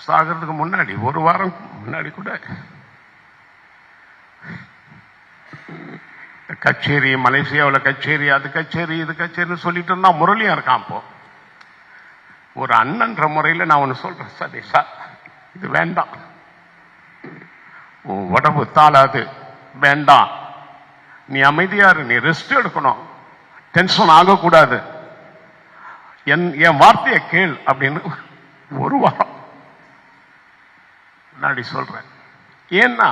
சாகிறதுக்கு முன்னாடி ஒரு வாரம் முன்னாடி கூட கச்சேரி, மலேசியாவில் கச்சேரி, அது கச்சேரி இது கச்சேரின்னு சொல்லிட்டு இருந்தா முரளியா இருக்கான். அப்போ ஒரு அண்ணன்ற முறையில் நான் ஒன்று சொல்றேன், சதீஷா இது வேண்டாம், உன் உடம்பு தாளாது, வேண்டாம், நீ அமைதியாரு, நீ ரெஸ்ட் எடுக்கணும், டென்ஷன் ஆகக்கூடாது, என் வார்த்தையை கேள் அப்படின்னு ஒரு வாரம் முன்னாடி சொல்றேன். ஏன்னா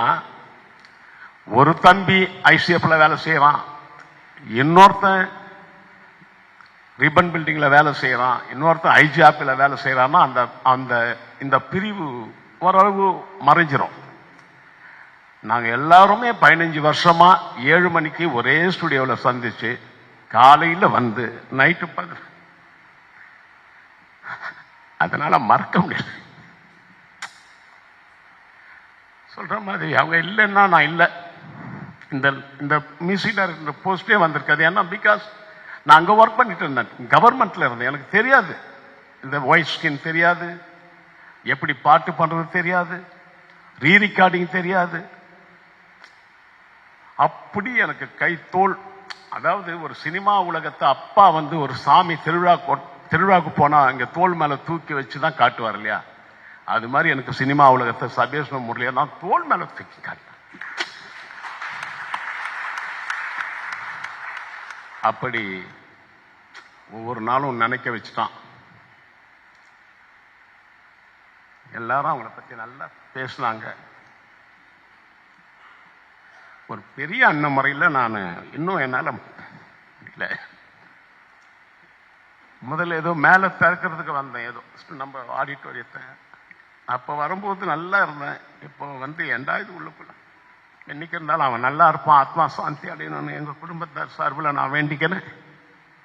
ஒரு தம்பி ஐசிஎஃப்ல வேலை செய்யறான், இன்னொருத்தன் ரிப்பன் பில்டிங்ல வேலை செய்யறான், இன்னொருத்தன் ஐஜிஆப்ல வேலை செய்யறான்னா அந்த அந்த இந்த பிரிவு ஓரளவு மறைஞ்சிரும். நாங்க எல்லாருமே 15 வருஷமா 7 மணிக்கு ஒரே ஸ்டுடியோவில் சந்திச்சு காலையில் வந்து நைட்டு 10. அதனால மறக்க முடியாது. சொல்ற மாதிரி அவங்க இல்லைன்னா நான் இல்லை, இந்த இந்த மியூசிக் டைரக்டர் போஸ்டே வந்திருக்காது. ஏன்னா பிகாஸ் நான் அங்கே ஒர்க் பண்ணிட்டு இருந்தேன், கவர்மெண்ட்ல இருந்தேன், எனக்கு தெரியாது, இந்த வாய்ஸ் ஸ்கின் தெரியாது, எப்படி பாட்டு பண்றது தெரியாது, ரீ ரெக்கார்டிங் தெரியாது. அப்படி எனக்கு கை தோல். அதாவது ஒரு சினிமா உலகத்தை அப்பா வந்து ஒரு சாமி திருவிழாவுக்கு போனா அங்க தோல் மேல தூக்கி வச்சுதான் காட்டுவார் இல்லையா, அது மாதிரி எனக்கு சினிமா உலகத்தை சபேஷ் முரளியா நான் தோல் மேல தூக்கி காட்டேன். அப்படி ஒவ்வொரு நாளும் நினைக்க வச்சுட்டான். எல்லாரும் அவங்கள பத்தி நல்லா பேசினாங்க. ஒரு பெரிய அண்ணன் முறையில் நான் இன்னும் என்னால் முடியல. முதல்ல ஏதோ மேலே திறக்கிறதுக்கு வந்தேன், ஏதோ நம்ம ஆடிட்டோரியத்தை. அப்போ வரும்போது நல்லா இருந்தேன். இப்போ வந்து எண்டாவது உள்ளுக்குள்ள என்னைக்கு இருந்தாலும் அவன் நல்லா இருப்பான், ஆத்மா சாந்தி அடையணும்னு எங்கள் குடும்பத்தார் சார்பில் நான் வேண்டிக்கிறேன்.